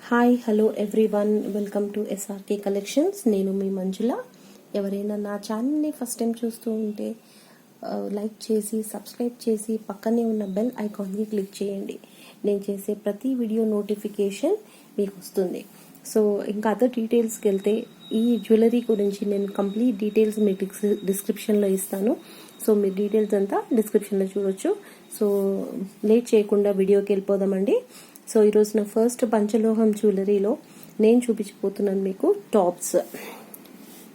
Hi hello everyone, welcome to SRK collections. నేను మీ మంజుల. ఎవరైనా నా ఛానల్ని ఫస్ట్ టైం చూస్తూ ఉంటే లైక్ చేసి సబ్స్క్రైబ్ చేసి పక్కనే ఉన్న బెల్ ఐకాన్ని క్లిక్ చేయండి. నేను చేసే ప్రతి వీడియో నోటిఫికేషన్ మీకు వస్తుంది. సో ఇంకా అదర్ డీటెయిల్స్కి వెళ్తే, ఈ జ్యువెలరీ గురించి నేను కంప్లీట్ డీటెయిల్స్ మీ డిస్క్రిప్షన్లో ఇస్తాను. సో మీ డీటెయిల్స్ అంతా డిస్క్రిప్షన్లో చూడొచ్చు. సో లేట్ చేయకుండా వీడియోకి వెళ్ళిపోదామండి. సో ఈరోజు నా ఫస్ట్ పంచలోహం జ్యువెలరీలో నేను చూపించబోతున్నాను మీకు టాప్స్.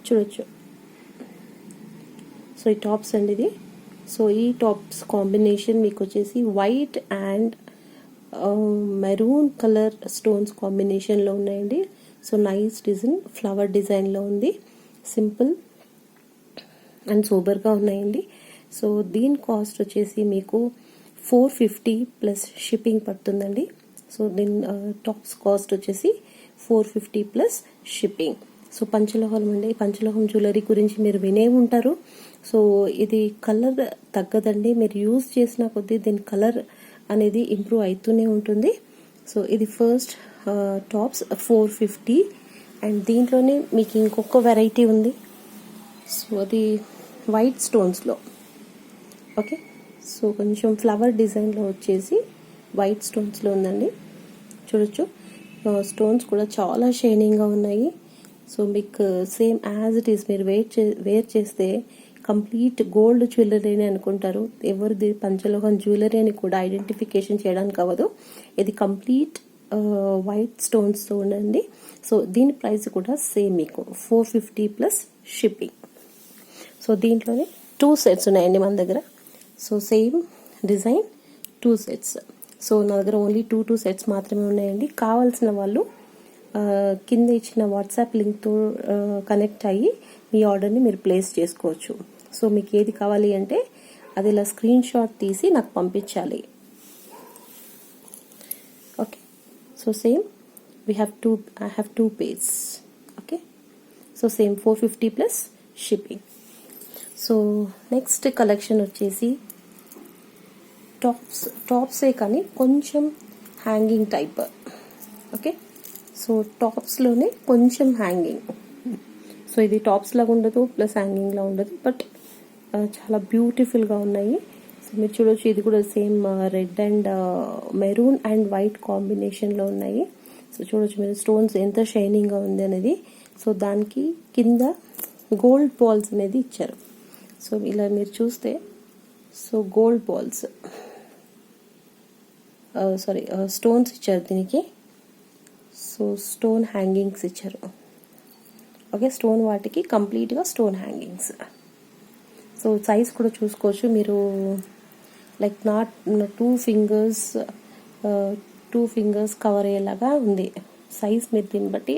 చూడొచ్చు. సో ఈ టాప్స్ అండి ఇది. సో ఈ టాప్స్ కాంబినేషన్ మీకు వచ్చేసి white and maroon colour stones కాంబినేషన్లో ఉన్నాయండి. సో నైస్ డిజైన్, ఫ్లవర్ డిజైన్లో ఉంది. సింపుల్ అండ్ సూపర్గా ఉన్నాయండి. సో దీని కాస్ట్ వచ్చేసి మీకు 450 ప్లస్ షిప్పింగ్ పడుతుందండి. సో దీని టాప్స్ కాస్ట్ వచ్చేసి 450 ప్లస్ షిప్పింగ్. సో పంచలోహం అండి. పంచలోహం జ్యువెలరీ గురించి మీరు వినే ఉంటారు. సో ఇది కలర్ తగ్గదండి. మీరు యూజ్ చేసిన కొద్దీ దీని కలర్ అనేది ఇంప్రూవ్ అవుతూనే ఉంటుంది. సో ఇది ఫస్ట్ టాప్స్ 450. అండ్ దీంట్లోనే మీకు ఇంకొక వెరైటీ ఉంది. సో అది వైట్ స్టోన్స్లో. ఓకే. సో కొంచెం ఫ్లవర్ డిజైన్లో వచ్చేసి వైట్ స్టోన్స్లో ఉందండి. చూడొచ్చు. స్టోన్స్ కూడా చాలా షైనింగ్గా ఉన్నాయి. సో మీకు సేమ్ యాజ్ ఇట్ ఈస్ మీరు వేర్ చేస్తే కంప్లీట్ గోల్డ్ జ్యువెలరీ అని అనుకుంటారు. ఎవరిది పంచలోహం జ్యువెలరీ అని కూడా ఐడెంటిఫికేషన్ చేయడానికి అవ్వదు. ఇది కంప్లీట్ వైట్ స్టోన్స్తో ఉండండి. సో దీని ప్రైస్ కూడా సేమ్ మీకు 450 ప్లస్ షిప్పింగ్. సో దీంట్లోనే 2 సెట్స్ ఉన్నాయండి మన దగ్గర. So same design 2 sets. So నా దగ్గర ఓన్లీ 2 సెట్స్ మాత్రమే ఉన్నాయండి. కావాల్సిన వాళ్ళు కింద ఇచ్చిన వాట్సాప్ లింక్తో కనెక్ట్ అయ్యి మీ ఆర్డర్ని మీరు ప్లేస్ చేసుకోవచ్చు. సో మీకు ఏది కావాలి అంటే అది ఇలా స్క్రీన్ షాట్ తీసి నాకు పంపించాలి. Okay. So same I have two pairs. Okay. So same 450 plus shipping. So next collection వచ్చేసి టాప్సే కానీ కొంచెం హ్యాంగింగ్ టైప్. ఓకే. సో టాప్స్లోనే కొంచెం హ్యాంగింగ్. సో ఇది టాప్స్ లాగా ఉండదు, ప్లస్ హ్యాంగింగ్లా ఉండదు, బట్ చాలా బ్యూటిఫుల్గా ఉన్నాయి. సో మీరు చూడొచ్చు. ఇది కూడా same red and maroon and white కాంబినేషన్లో ఉన్నాయి. సో చూడొచ్చు మీరు స్టోన్స్ ఎంత షైనింగ్గా ఉంది అనేది. సో దానికి కింద గోల్డ్ బాల్స్ అనేది ఇచ్చారు. సో ఇలా మీరు చూస్తే సో గోల్డ్ బాల్స్ స్టోన్స్ ఇచ్చారు దీనికి. సో స్టోన్ హ్యాంగింగ్స్ ఇచ్చారు. ఓకే. స్టోన్ వాటికి కంప్లీట్గా స్టోన్ హ్యాంగింగ్స్. సో సైజ్ కూడా చూసుకోవచ్చు మీరు. లైక్ నాట్ 2 ఫింగర్స్ కవర్ అయ్యేలాగా ఉంది సైజ్. మీరు దీన్ని బట్టి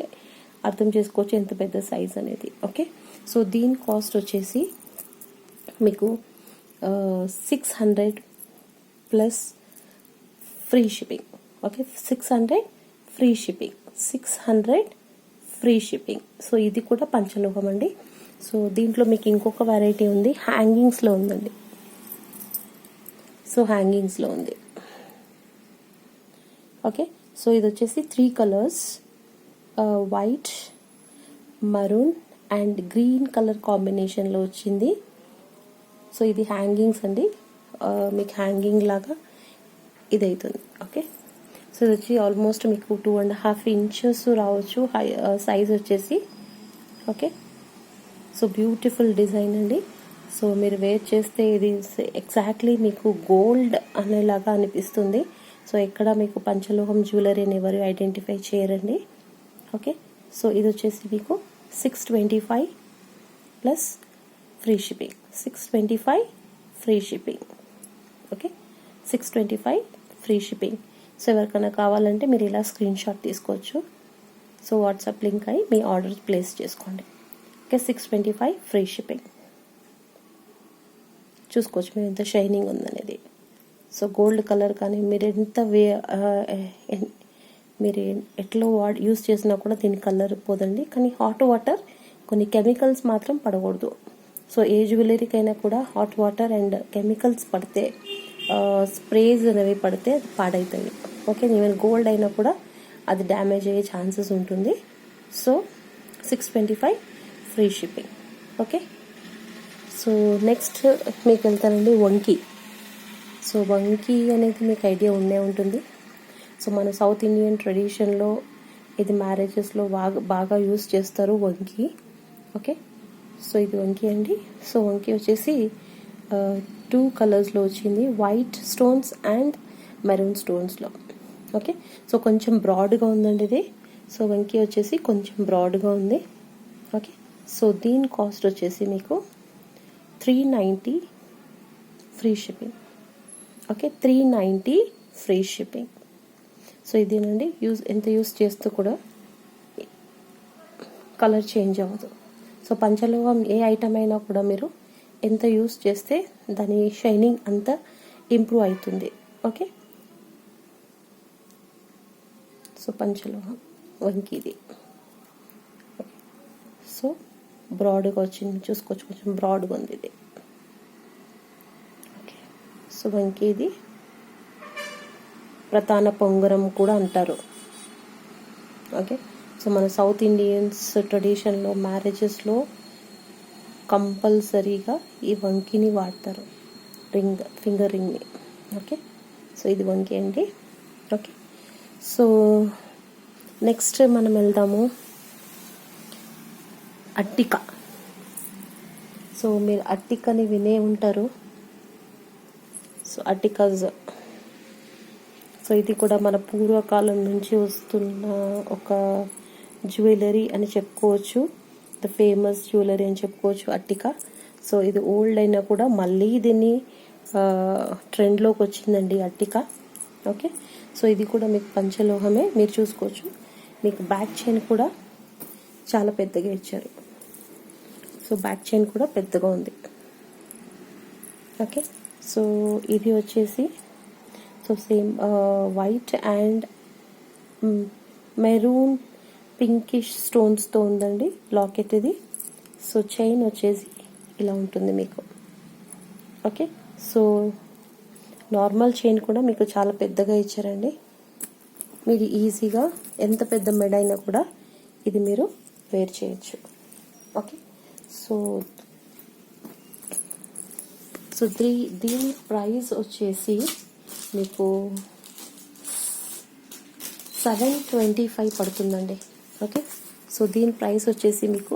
అర్థం చేసుకోవచ్చు ఎంత పెద్ద సైజ్ అనేది. ఓకే. సో దీని కాస్ట్ వచ్చేసి మీకు 600 plus free shipping. Okay. 600 free shipping. 600 free shipping. So ఇది కూడా పంచలోహం అండి. సో దీంట్లో మీకు ఇంకొక వెరైటీ ఉంది, హ్యాంగింగ్స్లో ఉందండి. సో హ్యాంగింగ్స్లో ఉంది. ఓకే. సో ఇది వచ్చేసి 3 colours, white, maroon and green colour కాంబినేషన్లో వచ్చింది. సో ఇది హ్యాంగింగ్స్ అండి. మీకు హ్యాంగింగ్ లాగా ఇది అవుతుంది. ఓకే. సో ఇది వచ్చి ఆల్మోస్ట్ మీకు 2.5 ఇంచెస్ రావచ్చు సైజ్ వచ్చేసి. ఓకే. సో బ్యూటిఫుల్ డిజైన్ అండి. సో మీరు వేర్ చేస్తే ఇది ఎగ్జాక్ట్లీ మీకు గోల్డ్ అనేలాగా అనిపిస్తుంది. సో ఎక్కడ మీకు పంచలోహం జ్యువెలరీ అని ఎవరు ఐడెంటిఫై చేయరండి. ఓకే. సో ఇది వచ్చేసి మీకు 625 plus free shipping. 625 free shipping. Okay. 625 free shipping. So ఎవరికైనా కావాలంటే మీరు ఇలా స్క్రీన్ షాట్ తీసుకోవచ్చు. సో వాట్సాప్ లింక్ అయ్యి మీ ఆర్డర్ ప్లేస్ చేసుకోండి. ఓకే. 625 free shipping. చూసుకోవచ్చు మీరు ఎంత షైనింగ్ ఉందనేది. సో గోల్డ్ కలర్ కానీ మీరు ఎంత మీరు ఎట్లా యూస్ చేసినా కూడా దీని కలర్ పోదండి. కానీ హాట్ వాటర్, కొన్ని కెమికల్స్ మాత్రం పడకూడదు. సో ఏ జ్యువెలరీకైనా కూడా హాట్ వాటర్ అండ్ కెమికల్స్ పడితే, స్ప్రేస్ అనేవి పడితే పాడవుతాయి. ఓకే. ఈవెన్ గోల్డ్ అయినా కూడా అది డ్యామేజ్ అయ్యే ఛాన్సెస్ ఉంటుంది. So 625 free shipping. Okay, so next మీకు వెళ్తానండి వంకీ. సో వంకీ అనేది మీకు ఐడియా ఉండే ఉంటుంది. సో మన సౌత్ ఇండియన్ ట్రెడిషన్లో ఇది మ్యారేజెస్లో బాగా యూస్ చేస్తారు వంకీ. ఓకే, సో ఇది వంకీ అండి. సో వంకీ వచ్చేసి 2 కలర్స్లో వచ్చింది, వైట్ స్టోన్స్ అండ్ మెరూన్ స్టోన్స్లో. ఓకే, సో కొంచెం బ్రాడ్గా ఉందండి ఇది. సో వంకీ వచ్చేసి కొంచెం బ్రాడ్గా ఉంది. ఓకే, సో దీని కాస్ట్ వచ్చేసి మీకు 390 free shipping. Okay, 390 free shipping. So ఇదేనండి, ఎంత యూస్ చేస్తూ కూడా కలర్ చేంజ్ అవ్వదు. సో పంచలోహం ఏ ఐటమ్ అయినా కూడా మీరు ఎంత యూస్ చేస్తే దాని షైనింగ్ అంతా ఇంప్రూవ్ అవుతుంది. ఓకే, సో పంచలోహం వంకీది. సో బ్రాడ్గా వచ్చింది, చూసుకోవచ్చు, కొంచెం బ్రాడ్గా ఉంది ఇది. ఓకే, సో వంకీది ప్రధాన పొంగరం కూడా అంటారు. ఓకే, సో మన సౌత్ ఇండియన్స్ ట్రెడిషన్లో మ్యారేజెస్లో కంపల్సరీగా ఈ వంకీని వాడతారు, ఫింగర్ రింగ్ని. ఓకే, సో ఇది వంకీ అండి. ఓకే, సో నెక్స్ట్ మనం వెళ్దాము అట్టిక. సో మీరు అట్టికని వినే ఉంటారు. సో అట్టికాజ్, సో ఇది కూడా మన పూర్వకాలం నుంచి వస్తున్న ఒక జ్యువెలరీ అని చెప్పుకోవచ్చు, ద ఫేమస్ జ్యువెలరీ అని చెప్పుకోవచ్చు అట్టిక. సో ఇది ఓల్డ్ అయినా కూడా మళ్ళీ దీన్ని ట్రెండ్లోకి వచ్చిందండి అట్టిక. ఓకే, సో ఇది కూడా మీకు పంచలోహమే, మీరు చూసుకోవచ్చు. మీకు బ్యాక్ చైన్ కూడా చాలా పెద్దగా ఇచ్చారు. సో బ్యాక్ చైన్ కూడా పెద్దగా ఉంది. ఓకే, సో ఇది వచ్చేసి so same white and maroon pinkish స్టోన్స్తో ఉందండి లాకెట్ ఇది. సో చైన్ వచ్చేసి ఇలా ఉంటుంది మీకు. ఓకే, సో నార్మల్ చైన్ కూడా మీకు చాలా పెద్దగా ఇచ్చారండి. మీరు ఈజీగా ఎంత పెద్ద మెడ అయినా కూడా ఇది మీరు వేర్ చేయొచ్చు. ఓకే, సో దీని ప్రైస్ వచ్చేసి మీకు 725 పడుతుందండి. ఓకే, సో దీని ప్రైస్ వచ్చేసి మీకు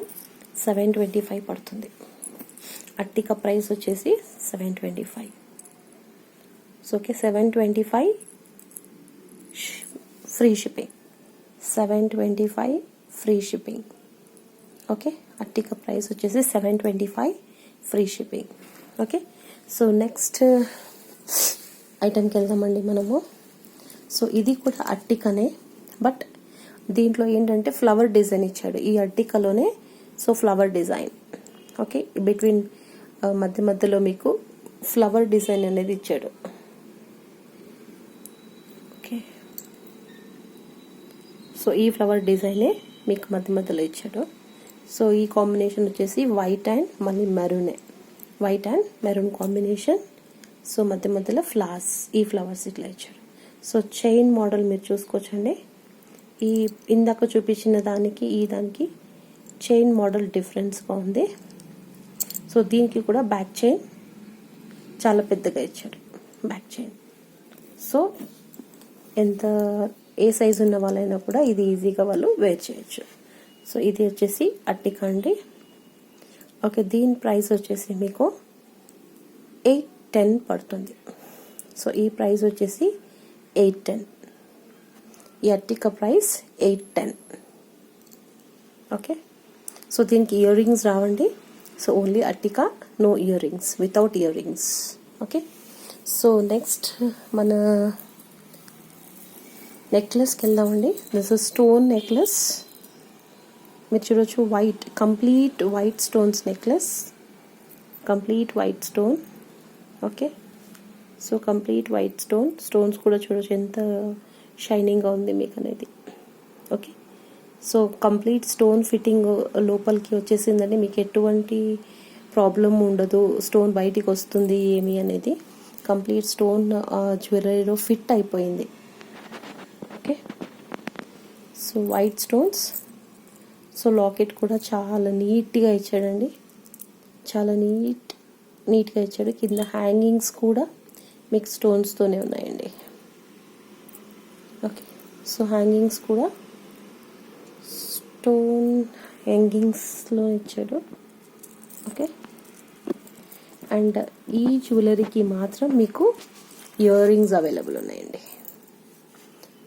725 పడుతుంది. అట్టిక ప్రైస్ వచ్చేసి 725. So okay, 725 free shipping. 725 free shipping. Okay, అట్టిక ప్రైస్ వచ్చేసి 725 free shipping. Okay, so next ఐటెంకి వెళ్దామండి మనము. సో ఇది కూడా అట్టికనే, బట్ దీంట్లో ఏంటంటే ఫ్లవర్ డిజైన్ ఇచ్చాడు ఈ అట్టికలోనే. So flower design. Okay, between మధ్యలో మీకు ఫ్లవర్ డిజైన్ అనేది ఇచ్చాడు. ఓకే, సో ఈ ఫ్లవర్ డిజైనే మీకు మధ్యలో ఇచ్చాడు. సో ఈ కాంబినేషన్ వచ్చేసి వైట్ అండ్ మళ్ళీ మెరూనే, white and maroon combination. So మధ్యలో ఈ ఫ్లవర్స్ ఇట్లా ఇచ్చాడు. సో చైన్ మోడల్ మీరు చూసుకోవచ్చండి. ఈ ఇందాక చూపించిన దానికి ఈ దానికి చైన్ మోడల్ డిఫరెన్స్గా ఉంది. సో దీనికి కూడా బ్యాక్ చైన్ చాలా పెద్దగా ఇచ్చాడు, బ్యాక్ చైన్. సో ఏ సైజు ఉన్న వాళ్ళైనా కూడా ఇది ఈజీగా వాళ్ళు వేర్ చేయొచ్చు. సో ఇది వచ్చేసి అట్టిక అండి. ఓకే, దీని ప్రైస్ వచ్చేసి మీకు 810 పడుతుంది. సో ఈ ప్రైస్ వచ్చేసి 810. ఈ అట్టిక ప్రైస్ 810. ఓకే, సో దీనికి ఇయర్ రింగ్స్ రావండి. సో ఓన్లీ అట్టిక, no earrings, without earrings. Okay, so next మన నెక్లెస్కి వెళ్దామండి. This is stone necklace. మీరు చూడొచ్చు, complete white stones necklace, complete white stone. Okay, so complete white stones కూడా చూడొచ్చు ఎంత షైనింగ్గా ఉంది మీకు అనేది. Okay, so complete stone fitting లోపలికి వచ్చేసిందండి. మీకు ఎటువంటి ప్రాబ్లం ఉండదు, స్టోన్ బయటికి వస్తుంది ఏమి అనేది. కంప్లీట్ స్టోన్ జ్యువెలరీలో ఫిట్ అయిపోయింది. Okay, so white stones. So locket కూడా చాలా నీట్గా ఇచ్చాడండి, చాలా నీట్గా ఇచ్చాడు. కింద హ్యాంగింగ్స్ కూడా మీకు స్టోన్స్తోనే ఉన్నాయండి. ఓకే, సో హ్యాంగింగ్స్ కూడా స్టోన్ హ్యాంగింగ్స్లో ఇచ్చాడు. ఓకే, అండ్ ఈ జ్యువెలరీకి మాత్రం మీకు ఇయర్ రింగ్స్ అవైలబుల్ ఉన్నాయండి.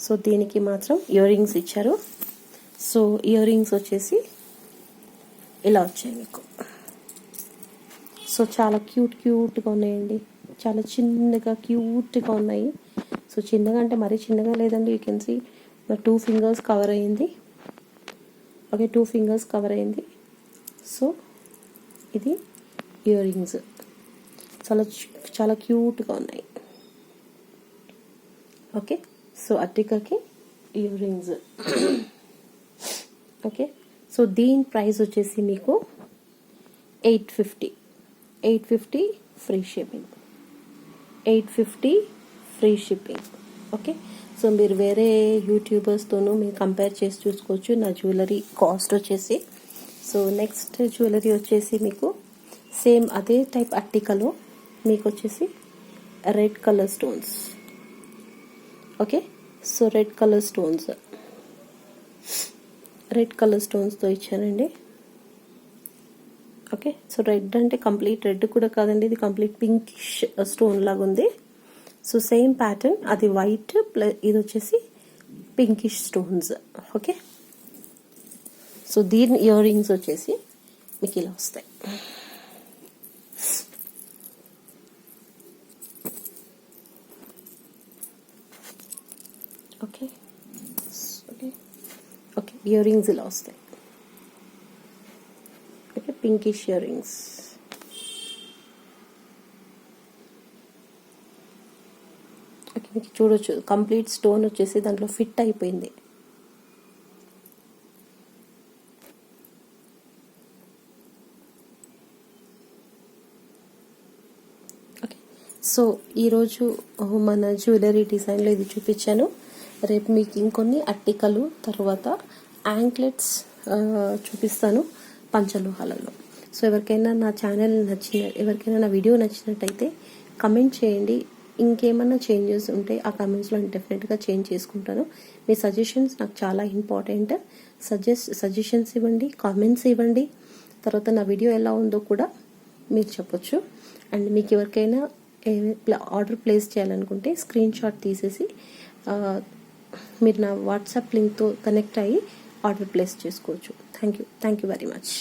సో దీనికి మాత్రం ఇయర్ రింగ్స్ ఇచ్చారు. సో ఇయర్ రింగ్స్ వచ్చేసి ఇలా వచ్చాయి మీకు. సో చాలా క్యూట్గా ఉన్నాయండి, చాలా చిన్నగా క్యూట్గా ఉన్నాయి. సో చిన్నగా అంటే మరీ చిన్నగా లేదండి, you can see 2 fingers cover అయ్యింది. ఓకే, 2 ఫింగర్స్ కవర్ అయ్యింది. సో ఇది ఇయర్ రింగ్స్ చాలా క్యూట్గా ఉన్నాయి. ఓకే, సో అట్టికకి ఇయర్ రింగ్స్. ఓకే, సో దీని ప్రైస్ వచ్చేసి మీకు 850 free shipping. 850 free shipping. Okay, so మీరు వేరే యూట్యూబర్స్తోనూ మీరు కంపేర్ చేసి చూసుకోవచ్చు నా జ్యువెలరీ కాస్ట్ వచ్చేసి. సో నెక్స్ట్ జ్యువెలరీ వచ్చేసి మీకు సేమ్ అదే టైప్ అట్టికలో మీకు వచ్చేసి red colour stones. Okay, so red colour స్టోన్స్తో ఇచ్చానండి. ఓకే, సో రెడ్ అంటే కంప్లీట్ రెడ్ కూడా కాదండి, ఇది కంప్లీట్ పింకిష్ స్టోన్ లాగా ఉంది. సో సేమ్ ప్యాటర్న్, అది వైట్ ప్లస్ ఇది వచ్చేసి పింకిష్ స్టోన్స్. ఓకే, సో దీని ఇయర్ రింగ్స్ వచ్చేసి మీకు ఇలా వస్తాయి. Okay okay okay ear rings ఇలా వస్తాయి. Okay, pinkish ear rings. Okay, మీకు చూడొచ్చు కంప్లీట్ స్టోన్ వచ్చేసి దాంట్లో ఫిట్ అయిపోయింది. ఓకే, సో ఈరోజు మన జ్యువెలరీ డిజైన్లో ఇది చూపించాను. రేపు మీకు ఇంకొన్ని అట్టికలు, తర్వాత యాంక్లెట్స్ చూపిస్తాను పంచలోహాలలో. సో ఎవరికైనా నా ఛానల్ ఎవరికైనా నా వీడియో నచ్చినట్టయితే కమెంట్ చేయండి. ఇంకేమన్నా చేంజెస్ ఉంటే ఆ కమెంట్స్లో నేను డెఫినెట్గా చేంజ్ చేసుకుంటాను. మీ సజెషన్స్ నాకు చాలా ఇంపార్టెంట్. సజెషన్స్ ఇవ్వండి, కామెంట్స్ ఇవ్వండి. తర్వాత నా వీడియో ఎలా ఉందో కూడా మీరు చెప్పొచ్చు. అండ్ మీకు ఎవరికైనా ఆర్డర్ ప్లేస్ చేయాలనుకుంటే స్క్రీన్ షాట్ తీసేసి మీరు నా వాట్సాప్ లింక్తో కనెక్ట్ అయ్యి ఆర్డర్ ప్లేస్ చేసుకోవచ్చు. Thank you very much.